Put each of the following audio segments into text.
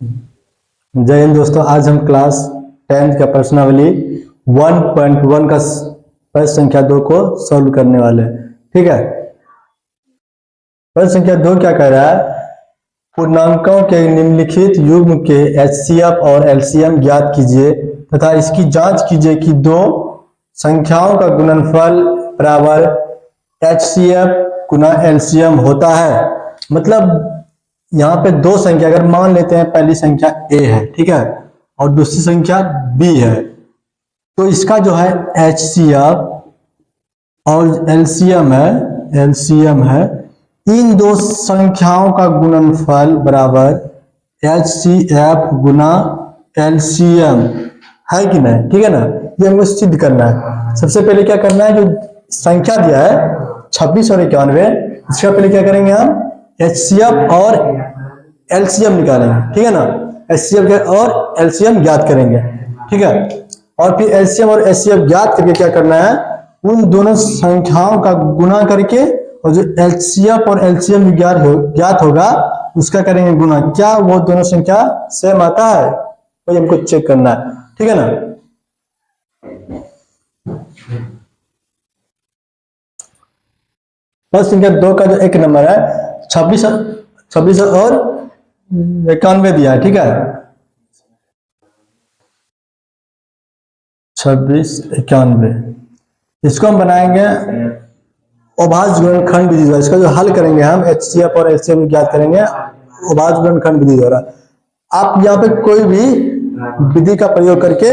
जय हिंद दोस्तों। आज हम क्लास 10th का प्रश्नावली 1.1 का प्रश्न संख्या 2 को सॉल्व करने वाले हैं। ठीक है, प्रश्न संख्या 2 क्या कह रहा है? पूर्णांकों के निम्नलिखित युग्म के एचसीएफ और एलसीएम ज्ञात कीजिए तथा इसकी जांच कीजिए कि दो संख्याओं का गुणनफल बराबर एचसीएफ गुना एलसीएम होता है। मतलब यहाँ पे दो संख्या अगर मान लेते हैं, पहली संख्या a है, ठीक है, और दूसरी संख्या b है, तो इसका जो है HCF और LCM है, इन दो संख्याओं का गुणनफल बराबर HCF गुना LCM है कि नहीं? ठीक है ना, ये हमको सिद्ध करना है। सबसे पहले क्या करना है, जो संख्या दिया है 26 और 91, इसका पहले क्या करेंगे हम HCF और LCM निकालेंगे। ठीक है ना, HCF और LCM ज्ञात करेंगे। ठीक है, और फिर LCM और HCF ज्ञात करके क्या करना है, उन दोनों संख्याओं का गुणा करके और जो HCF और LCM ज्ञात होगा उसका करेंगे गुणा। क्या वो दोनों संख्या सेम आता है, तो हमको चेक करना है। ठीक है ना, प्रश्न संख्या 2 का जो एक नंबर है 26 और 91 दिया है। ठीक है, 26 91, इसको हम बनाएंगे अभाज्य गुणनखंड विधि द्वारा। इसका जो हल करेंगे हम HCF और LCM ज्ञात करेंगे अभाज्य गुणनखंड विधि द्वारा। आप यहाँ पे कोई भी विधि का प्रयोग करके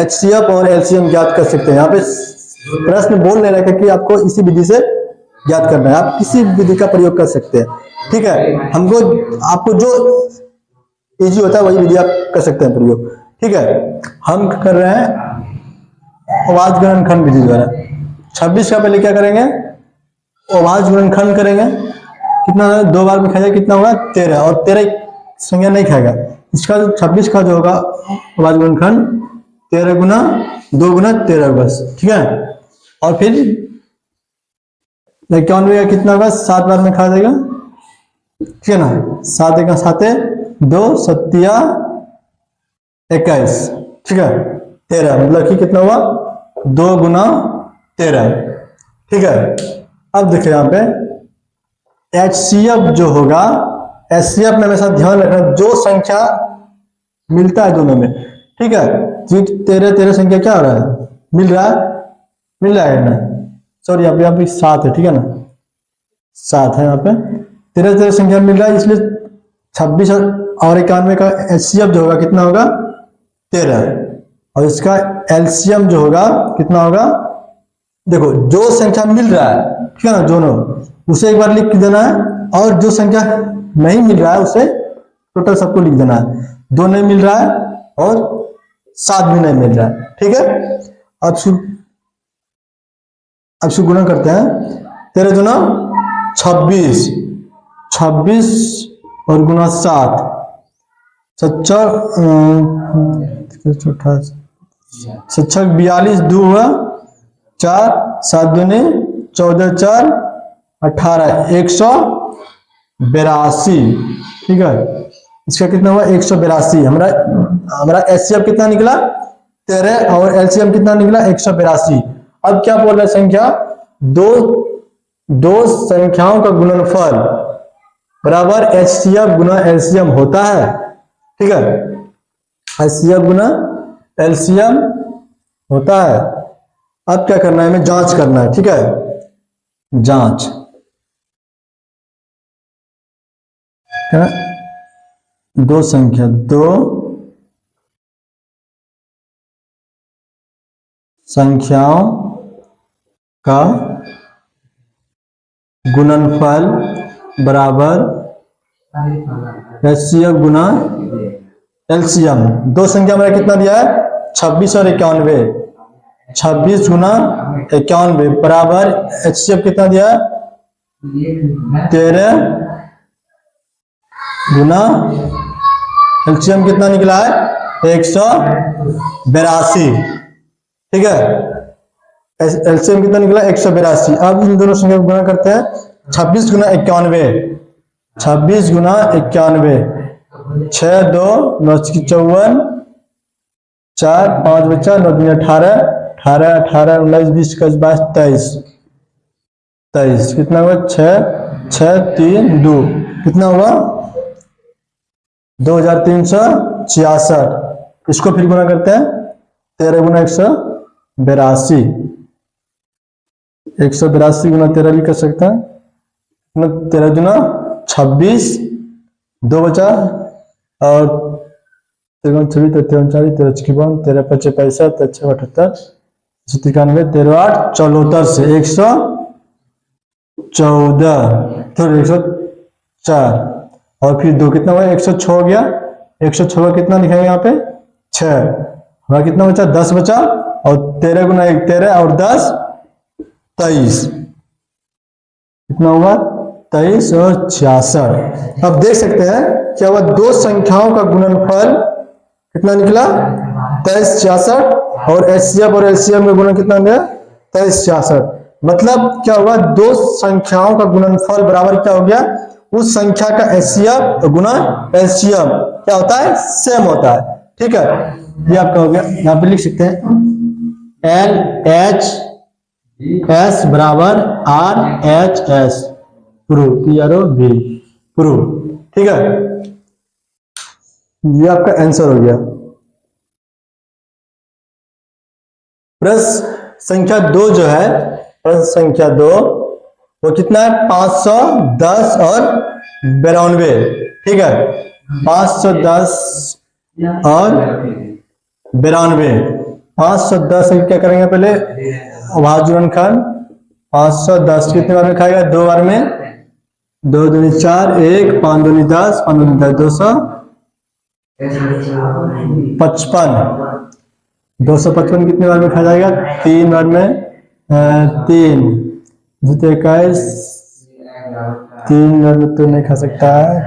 HCF और LCM ज्ञात कर सकते हैं। यहाँ पे प्रश्न बोल नहीं रहा कि आपको इसी विधि से ज्ञात करना है, आप किसी विधि का प्रयोग कर सकते हैं। ठीक है, हमको आपको जो इजी होता है वही विधि आप कर सकते हैं प्रयोग। ठीक है, हम कर रहे हैं अभाज्य गुणनखंड विधि द्वारा। 26 का पहले क्या करेंगे, अभाज्य गुणनखंड करेंगे। कितना 2 बार में खाएगा, कितना होगा 13, और 13 संख्या नहीं खाएगा। इसका 26 का जो होगा अभाज्य गुणनखंड 13 गुना 2 गुना 13 बस। ठीक है, और फिर 91 का कितना होगा, 7 बार में खा देगा। ठीक है ना, 7 1 7 2 7 21। ठीक है, 13 मतलब कि कितना हुआ 2 गुना 13। ठीक है, अब देखिए यहाँ पे HCF जो होगा, HCF में हमेशा ध्यान रखना जो संख्या मिलता है दोनों में। ठीक है, 13 संख्या क्या हो रहा है, मिल रहा है ना, सॉरी यहाँ पे 7 है। ठीक है ना, 7 है यहाँ पे, 13 संख्या मिल रहा है, इसलिए 26 और 91 का HCF जो होगा कितना होगा 13, और इसका LCM जो होगा कितना होगा, देखो जो संख्या मिल रहा है, ठीक है ना, दोनों उसे एक बार लिख देना है, और जो संख्या नहीं मिल रहा है उसे टोटल सबको लिख देना है। 2 नहीं मिल रहा है और 7 भी नहीं मिल रहा है। ठीक है, अब गुणा करते हैं। 13 गुना 26 और गुना 7 42 2 हुआ 4 7 दूनी 14 4 18 182। ठीक है, इसका कितना हुआ 182। हमारा HCF कितना निकला 13 और LCM कितना निकला 182। अब क्या बोल रहा है, संख्या दो संख्याओं का गुणनफल बराबर HCF गुना LCM होता है। ठीक है, HCF गुना LCM होता है। अब क्या करना है, हमें जांच करना है। ठीक है, जांच दो संख्याओं का गुणनफल बराबर HCF गुना LCM। दो संख्या मेरा कितना दिया है 26 और 91, 26 गुना 91 बराबर HCF कितना दिया है 13 गुना LCM कितना निकला है 182। ठीक है, LCM कितना निकला 182। अब इन दोनों संख्या को गुणा करते हैं। 26 गुना 91, 26 गुना 91 6 2 9 54, 4 5 बचा, 9 दूनी 18, 18 18 19 20 21 22 23, 23 कितना हुआ? 6 6 3 2 कितना हुआ? 2366। इसको फिर गुना करते हैं, 13 गुना 182, 182 गुना 13 भी कर सकते हैं। 13 गुना 26, 2 बचा, और 13 26 13 40 13 51 13 25 65 13 78 93 13 8 74 से 114, फिर 104, और फिर 2 कितना हुआ? 106 हो गया। 106 का कितना लिखेंगे यहाँ पे? 6। हमारा कितना बचा? 10 बचा, और 13 गुना 1 13 और 10 23, कितना हुआ? 23 और 66। अब देख सकते हैं क्या हुआ? दो संख्याओं का गुणनफल कितना निकला? 23 66, और एचसीएफ और एलसीएम का गुणन कितना निकला? 23 66। मतलब क्या हुआ? दो संख्याओं का गुणनफल बराबर क्या हो गया? उस संख्या का एचसीएफ गुना एलसीएम क्या होता है? सेम होता है। ठीक है, ये आपका हो गया। यहाँ पे लिख सकते हैं एल एच एस बराबर R H S, prove, PROV, prove. ठीक है, ये आपका आंसर हो गया। प्रश्न संख्या 2 जो है, प्रश्न संख्या 2 वो कितना है? 510 और 92। ठीक है, 510 और 92। 510 क्या करेंगे? पहले गुणनखंड 510 कितने बार में खाएगा? 2 बार में, 2 दूनी 4 1 5 दूनी 10 5 दूनी 10 255। 255 कितने बार में खा जाएगा? 3 बार में, 3 जीते 21, 3 बार में तो नहीं खा सकता है।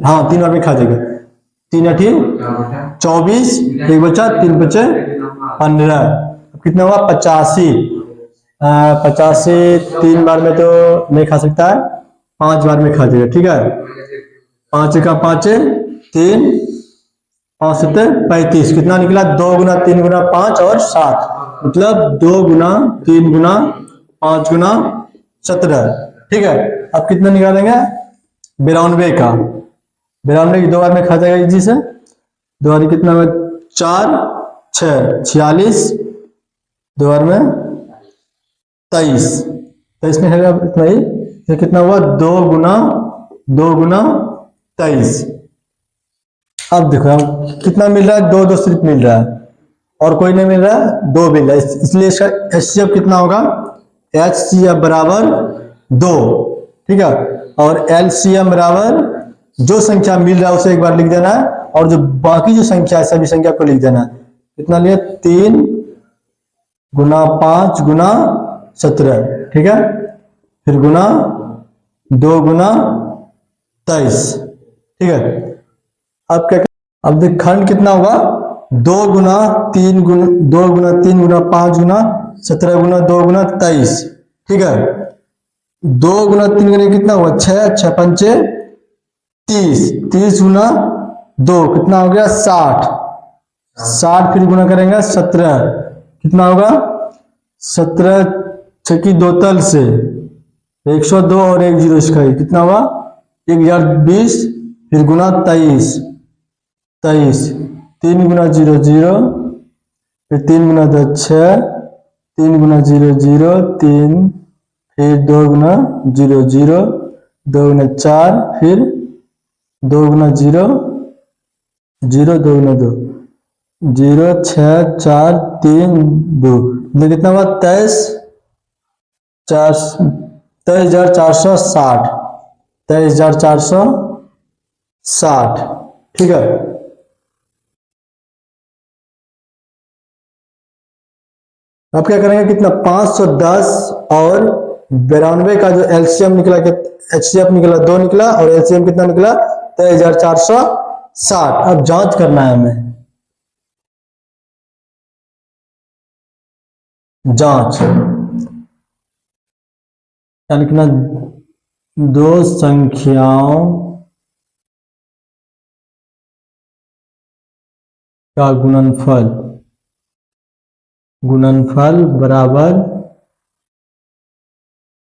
हाँ, 3 बार में खा जाएगा। 3 8 24, 1 बचा, 3 बचे 15, कितना हुआ? 85। 85 3 बार में तो नहीं खा सकता है, 5 बार में खा जाएगा। ठीक है, 5 का 5 3 5 7 35, कितना निकला? 2 गुना 3 गुना 5 और 7, मतलब 2 गुना 3 गुना 5 गुना 17। ठीक है, अब कितना निकालेंगे? 92 का, 92 की 2 बार में खा जाएगा इजी से। 2 बार कितना हुआ? 4 6 46, 2 बार में 23, 23 में है इतना ही। ये कितना हुआ? 2 गुना 23। अब देखो कितना मिल रहा है? 2 2 सिर्फ मिल रहा है, और कोई नहीं मिल रहा है, 2 मिल रहा है, इसलिए इसका एचसीएफ कितना होगा? एचसीएफ बराबर 2। ठीक है, और एलसीएम बराबर जो संख्या मिल रहा है उसे एक बार लिख देना है, और जो बाकी जो संख्या है सभी संख्या को लिख देना है। कितना लिया? 3 गुना 5 गुना 17। ठीक है, फिर गुना 2 गुना 23। ठीक है, अब क्या? अब देख खंड कितना होगा? 2 गुना 3 गुना 2 गुना 3 गुना 5 गुना 17 गुना 2 गुना 23। ठीक है, 2 गुना 3 गुना कितना हुआ? 6 6 पंचे 30, 30 गुना 2 कितना हो गया? 60, 60 फिर गुना करेंगे 17, कितना होगा? 17 6 की 2 तल से 102 और 1 0 इसका कितना हुआ? 1020, फिर गुना 23, 23 3 गुना 0 0, फिर 3 गुना 10 6, 3 गुना 0 0 3, फिर 2 गुना 0 0, 2 गुना 4, फिर 2 गुना 0 0, 2 गुना 2 0 6 4 3 2, मतलब कितना हुआ? 23,460, 23,460। ठीक है, अब क्या करेंगे? कितना? 510 और 92 का जो एलसीएम निकला, एचसीएफ निकला 2 निकला, और एलसीएम कितना निकला? 23,460। अब जांच करना है हमें, जांच यानी कि ना दो संख्याओं का गुणनफल बराबर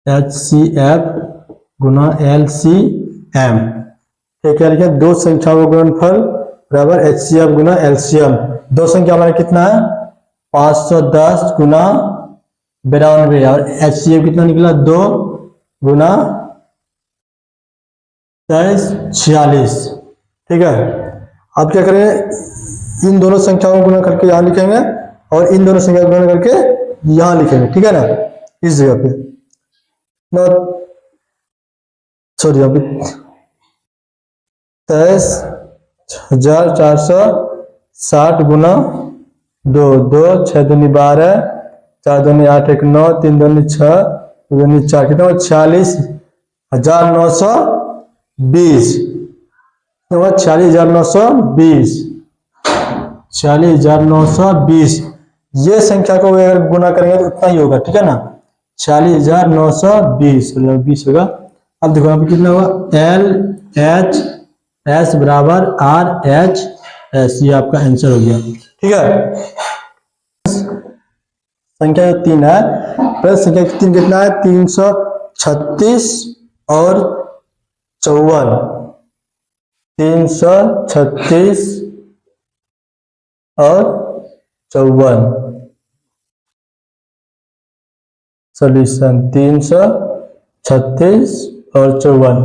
HCF गुना LCM। क्या लिखे? दो संख्याओं का गुणनफल बराबर HCF गुना LCM। दो संख्या हमारा कितना है? 510 गुना 92 और HCF कितना निकला? 2 गुना 23 46। ठीक है, अब क्या करें? इन दोनों संख्याओं को गुणा करके यहाँ लिखेंगे और इन दोनों संख्या को गुणा करके यहाँ लिखेंगे। ठीक है ना, इस जगह पे सॉरी अभी 23,460 गुना 2 2 6 दूनी 12 4 दूनी 8 1 9 3 दूनी 6 2 दूनी 4 कितना? 46,920। 46,920 46,920। ये संख्या को अगर गुना करेंगे तो उतना ही होगा। ठीक है ना, 46,920 20 होगा। अब देखो यहाँ पे कितना होगा? LHS बराबर RHS। ये आपका आंसर हो गया। ठीक है, संख्या 3 है, प्लस संख्या 3 कितना है? 336 और 54। 336 और 54 सॉल्यूशन। 336 और 54।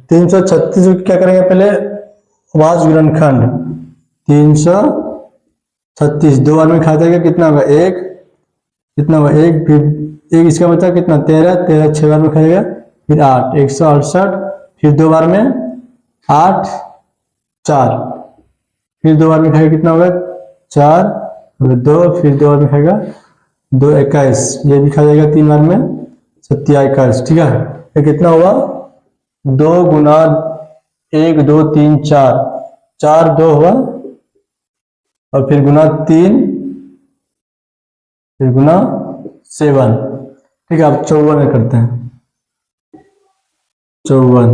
336 क्या करेंगे? पहले वाज गुणनखंड 336 दो बार में खा जाएगा, कितना होगा? 1 कितना होगा? 1 फिर 1 इसका बचा कितना? 13 13 6 बार में खाएगा, फिर 8 168, फिर दो बार में 8 4, फिर दो बार में खाएगा, कितना होगा? 4 2, फिर दो बार में खाएगा 2 21, ये भी खा जाएगा 3 बार में 7 21। ठीक है, ये कितना हुआ? 2 गुना 1 2 3 4 4 2 हुआ और फिर गुना 3 फिर गुना 7। ठीक है, अब 54 में करते हैं। 54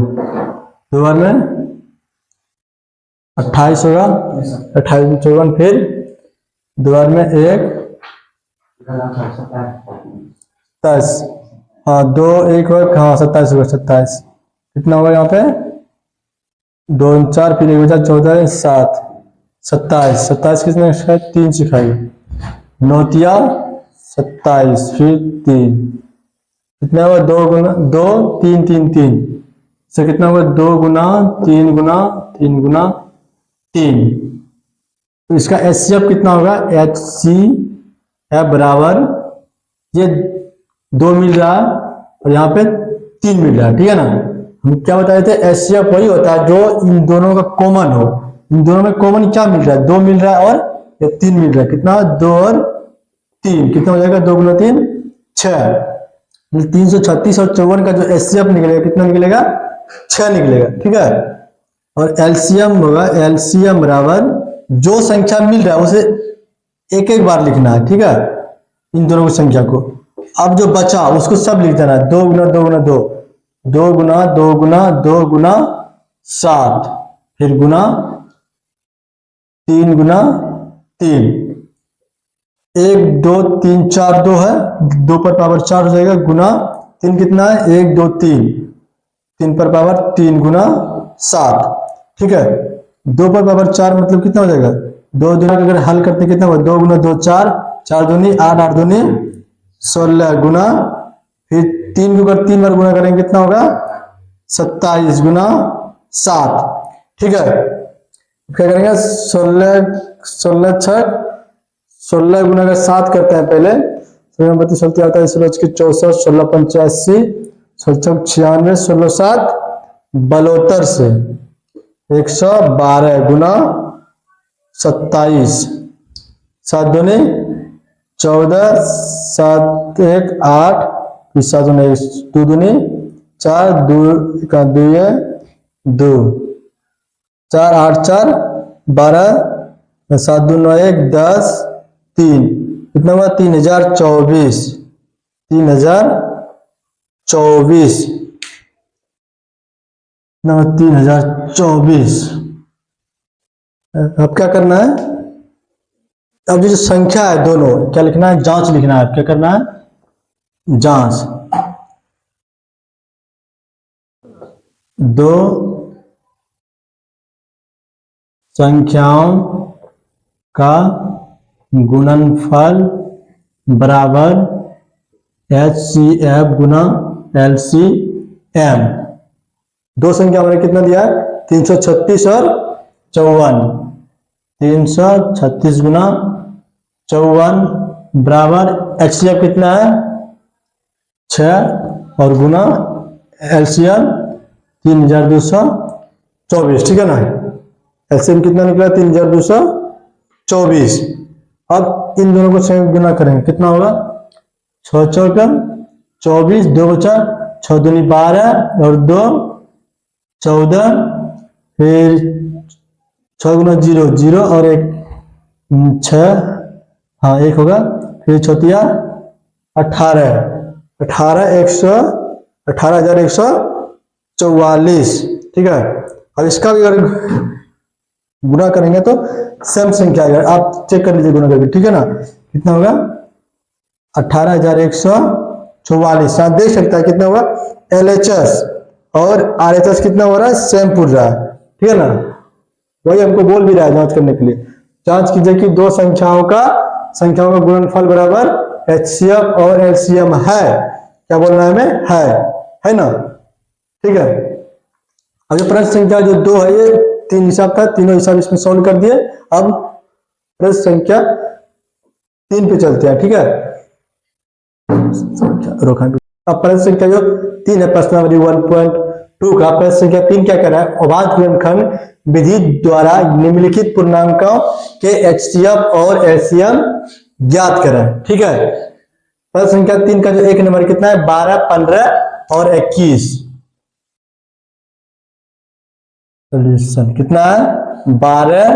दो बार में 28 होगा, 28 में 54, फिर दो बार में 1 27। हाँ 2 1 होगा, हाँ 27 होगा। 27 कितना होगा यहाँ पे? 2 4 फिर 1 बचा 14 7 27। 27 किसने खाया? 3 से खाएगी। 9 27 फिर 3 कितना होगा? 2 गुना 2 3 3 3 से कितना होगा? 2 गुना 3 गुना 3 गुना 3। तो इसका HCF कितना होगा? HCF बराबर ये 2 मिल रहा है और यहाँ पे 3 मिल रहा है। ठीक है ना, हम क्या बताए थे? HCF वही होता है जो इन दोनों का कॉमन हो। इन दोनों में कॉमन क्या मिल रहा है? 2 मिल रहा है और ये 3 मिल रहा है। कितना? 2 और 3 कितना हो जाएगा? 2 गुना 3 6। 336 और 54 का जो HCF निकलेगा कितना निकलेगा? 6 निकलेगा। ठीक है, और LCM होगा, LCM बराबर जो संख्या मिल रहा है उसे एक एक बार लिखना है। ठीक है, इन दोनों की संख्या को। अब जो बचा उसको सब लिख देना है। 2 गुना 2 गुना 2 2 गुना 2 गुना 2 गुना 7, फिर गुना 3 गुना 3 1 2 3 4 2 है, 2 पर पावर 4 हो जाएगा, गुना 3 कितना है? 1 2 3 3 पर पावर 3 गुना 7। ठीक है, 2 पर पावर 4 मतलब कितना हो जाएगा? 2 दूनी अगर हल करते कितना होगा? 2 गुना 2 4 4 दूनी 8 8 दूनी 16 गुना फिर 3 को अगर 3 बार गुना करेंगे कितना होगा? 27 गुना 7। ठीक है, क्या करेंगे? 16 गुना का 7 करते हैं पहले। 32 16 आता है 16 के 64 16 85 16 96 16 7 72 से 112 गुना 27 7 दूनी 14 7 1 8 फिर 7 दूनी 2 दूनी 4 2 का 2 2 4 8 4 12 7 2 9 1 10 3 कितना हुआ? 3024 3024 3024। अब क्या करना है? अब ये जो संख्या है दोनों, क्या लिखना है? जांच लिखना है। क्या करना है? जांच। दो संख्याओं का गुणनफल बराबर HCF गुना LCM। दो संख्या मैंने कितना दिया है? 336 और 54। 336 गुना 54 बराबर HCF कितना है? 6 और गुना LCM 3224। ठीक है ना? LCM कितना निकला? 3224। अब इन दोनों को संयुक्त गुना करेंगे, कितना होगा? 6 चौका 24, 2 बचा, 6 दूनी 12 और 2 14, फिर 6 गुना 0 0 और 1 6, हाँ 1 होगा, फिर छोटिया 18 18 100 18,144। ठीक है। अब इसका भी अगर गुना करेंगे तो सेम संख्या आएगा, आप चेक कर लीजिए गुना करके। ठीक है ना? कितना होगा? 18,144। आप देख सकता है कितना होगा? LHS और RHS कितना हो रहा है? सेम पूछ रहा है। ठीक है ना? वही हमको बोल भी रहा है जांच करने के लिए। जांच कीजिए कि दो संख्याओं का गुणनफल बराबर HCF और LCM है। क्या बोलना है हमें? है ना? ठीक है। अब जो प्रश्न संख्या जो 2 है, ये 3 हिसाब था, तीनों हिसाब इसमें सॉल्व कर दिए। अब प्रश्न संख्या 3 पे चलते हैं। ठीक है। अब प्रश्न संख्या जो 3 है, प्रश्न नंबर 1.2 का प्रश्न संख्या 3 क्या कर रहा है? अभाज्य गुणनखंड विधि द्वारा निम्नलिखित पूर्णांकों के HCF और LCM ज्ञात करें। ठीक है। प्रश्न संख्या 3 का जो एक नंबर कितना है? 12, 15 और 21। सोल्यूशन कितना है? 12,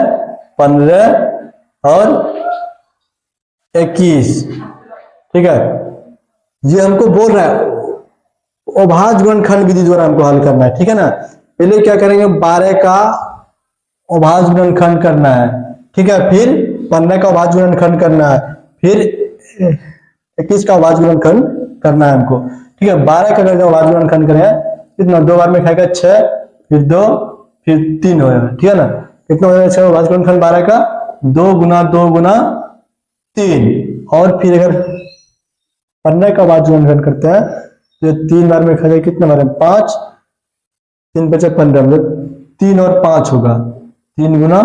15 और 21। ठीक है। ये हमको बोल रहा है अभाज्य गुणनखंड विधि द्वारा हमको हल करना है। ठीक है ना? पहले क्या करेंगे? 12 का अभाज्य गुणनखंड करना है। ठीक है। फिर 15 का अभाज्य गुणनखंड करना है। फिर 21 का अभाज्य गुणनखंड करना है हमको। ठीक है। 12 का अगर अभाज्य गुणनखंड करें कितना? 2 बार में खाएगा 6, फिर 2, फिर 3 होगा। ठीक है ना? कितना हो जाएगा? 6 अभाज्य गुणनखंड 12 का 2 गुना 2 गुना 3। और फिर अगर 15 का अभाज्य गुणनखंड करते हैं तो 3 बार में खाएगा कितना बार? 5, 3 बचे 15, मतलब 3 और 5 होगा। 3 गुना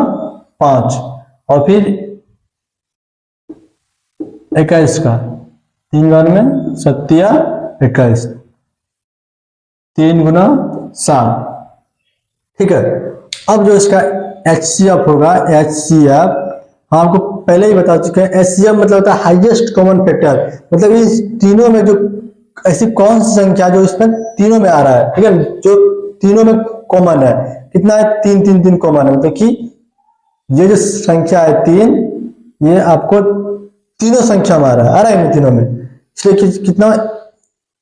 5 और फिर 21 का 3 बार में 7 21, 3 गुना 7। ठीक है। अब जो इसका HCF होगा, HCF हम आपको पहले ही बता चुके हैं। HCF मतलब होता है हाईएस्ट कॉमन फैक्टर, मतलब इस तीनों में जो ऐसी कौन सी संख्या जो इसमें तीनों में आ रहा है। ठीक है। जो तीनों में कॉमन है। कितना है? 3 3 3 कॉमन है, मतलब कि ये जो संख्या है 3, ये आपको तीनों संख्या में आ रहा है तीनों में। इसलिए कितना,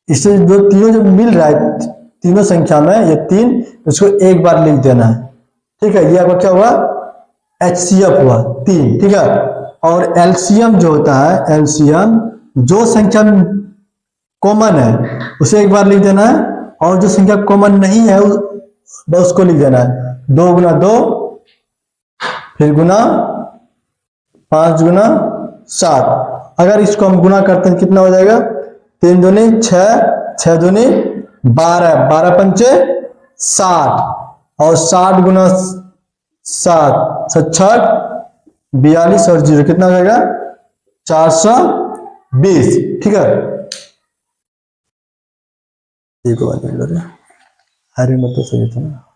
इससे जो तीनों जो मिल रहा है तीनों संख्या में, ये 3, उसको एक बार लिख देना है। ठीक है। ये आपका क्या हुआ? HCF हुआ 3। ठीक है। और LCM जो होता है, LCM जो संख्या कॉमन है उसे एक बार लिख देना है, और जो संख्या कॉमन नहीं है उसको लिख देना है। 2 गुना 2, फिर गुना 5 गुना 7। अगर इसको हम गुना करते हैं कितना हो जाएगा? 3 दूनी 6, 6 दूनी 12, 12 पंचे 60 और 60 गुना 7 66 42 और 0 कितना हो जाएगा? 420। ठीक है। एक बार मिल रहा है, अरे मतलब सही था ना।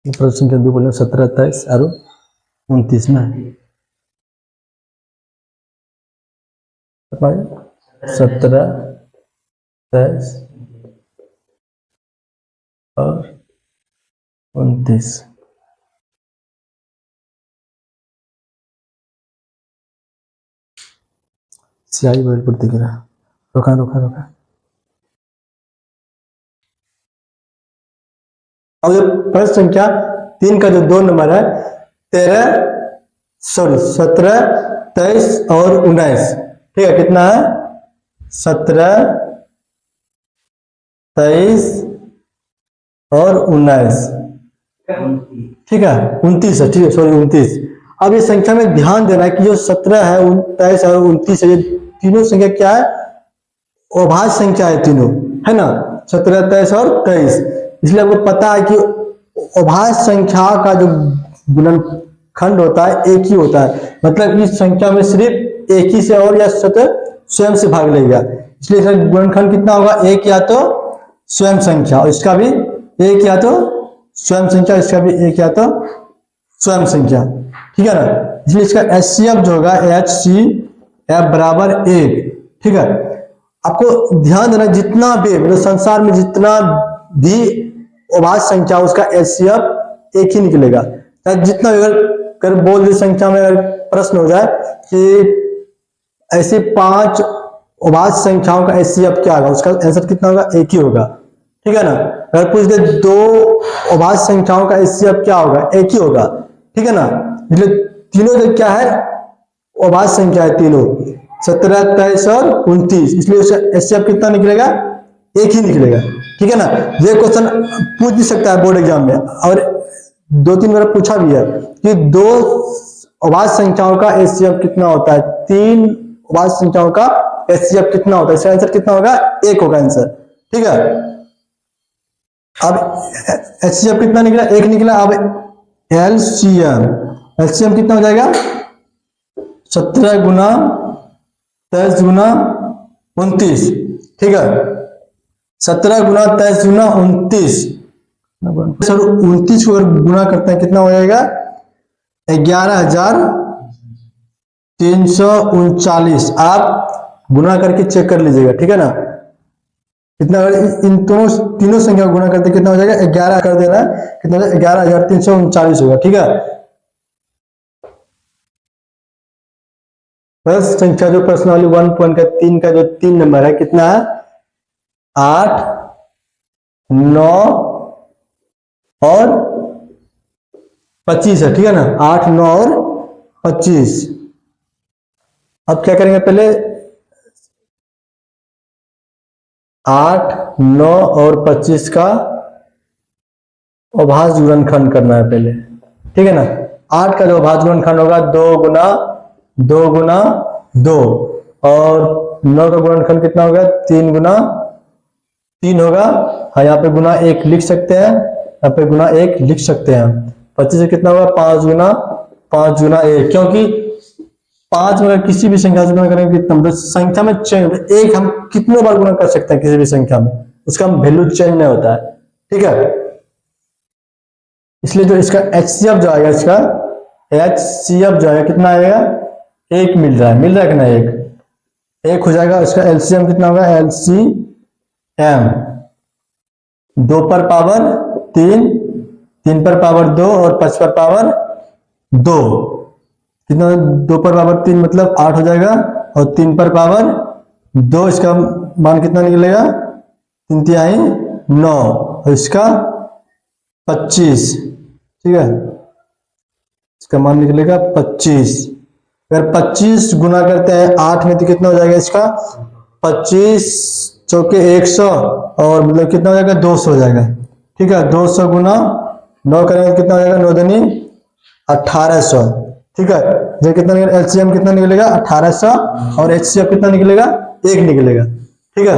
प्रश्न संख्या 2 बोले 17 23 और 29 में 17 23 और 29। स्याही बोर्ड पर दिख रहा है। रोका रोका रोका। अब जो प्रश्न संख्या 3 का जो 2 नंबर है 17, 23 और 19, ठीक है, कितना है 17, 23 और 19, ठीक है 29 है, ठीक है सॉरी 29। अब इस संख्या में ध्यान देना है कि जो 17 है 23 और 29 है, ये तीनों संख्या क्या है, अभाज्य संख्या है तीनों, है ना, 17, 23 और 23। इसलिए आपको पता है कि अभाज्य संख्या का जो गुणनखंड होता है एक ही होता है, मतलब इस संख्या में सिर्फ एक ही से और या स्वयं से भाग लेगा, इसलिए इसका गुणनखंड कितना होगा, एक या तो स्वयं संख्या और इसका भी एक या तो स्वयं संख्या, इसका भी एक या तो स्वयं संख्या, ठीक है ना। इसलिए इसका HCF जो होगा HCF बराबर 1, ठीक है। आपको ध्यान देना जितना भी मतलब संसार में जितना भी अभाज्य संख्या उसका HCF एक ही निकलेगा, जितना अगर बोल दी संख्या में अगर प्रश्न हो जाए कि ऐसे 5 अभाज्य संख्याओं का HCF क्या होगा, उसका आंसर कितना होगा, एक ही होगा, ठीक है ना। अगर पूछ दे 2 अभाज्य संख्याओं का HCF क्या होगा, एक ही होगा, ठीक है ना। इसलिए तीनों जो क्या है अभाज्य संख्या है तीनों, 17, 23 और 29, इसलिए उसका HCF कितना निकलेगा, एक ही निकलेगा, ठीक है ना। ये क्वेश्चन पूछ भी सकता है बोर्ड एग्जाम में, और 2-3 बार पूछा भी है कि 2 अभाज्य संख्याओं का HCF कितना होता है, 3 अभाज्य संख्याओं का HCF कितना होता है, इसका आंसर कितना होगा, 1 होगा आंसर, ठीक है। अब HCF कितना निकला, 1 निकला। अब LCM कितना हो जाएगा, 17 गुना 23 गुना 29, ठीक है, 17 गुना 23 गुना 29, सर 29 को अगर गुना करते हैं कितना हो जाएगा, 11,339। आप गुना करके चेक कर लीजिएगा, ठीक है ना, कितना इन दोनों तीनों संख्या गुना करते कितना हो जाएगा, 11 कर देना, कितना 11,339 होगा, ठीक है। बस संख्या जो प्रश्न वाली 1.3 का जो 3 नंबर है कितना है, 8, 9 और 25 है, ठीक है ना, 8, 9 और 25। अब क्या करेंगे, पहले 8, 9 और 25 का अभाज्य गुणनखंड करना है पहले, ठीक है ना। 8 का जो अभाज्य गुणनखंड होगा 2 गुना 2 गुना 2, और 9 का गुणनखंड कितना होगा, 3 गुना 3 होगा, हाँ यहाँ पे गुना 1 लिख सकते हैं, यहाँ पे गुना 1 लिख सकते हैं। 25 से कितना होगा, 5 गुना 1, क्योंकि 5 में किसी भी संख्या से गुना करेंगे कितना, मतलब संख्या में चेंज, एक हम कितने बार गुना कर सकते हैं किसी भी संख्या में, उसका वैल्यू चेंज नहीं होता है, ठीक है। इसलिए जो इसका HCF जो आएगा, इसका HCF जो आएगा कितना आएगा, 1 मिल रहा है कि ना, 1 हो जाएगा। इसका LCM कितना होगा, LCM 2 पर पावर 3, 3 पर पावर 2 और 5 पर पावर 2, कितना 2 पर पावर 3 मतलब 8 हो जाएगा, और 3 पर पावर 2 इसका मान कितना निकलेगा, 3 तिहाई 9, और इसका 25, ठीक है, इसका मान निकलेगा 25। अगर 25 गुना करते हैं 8 में तो कितना हो जाएगा, इसका 25 चौके 100, और मतलब कितना हो जाएगा, 200 हो जाएगा, ठीक है। 200 गुना 9 करेंगे कितना हो जाएगा, 9 दूनी 1800, ठीक है। ये कितना निकलेगा, LCM कितना निकलेगा, 1800, और HCF कितना निकलेगा, 1 निकलेगा, ठीक है।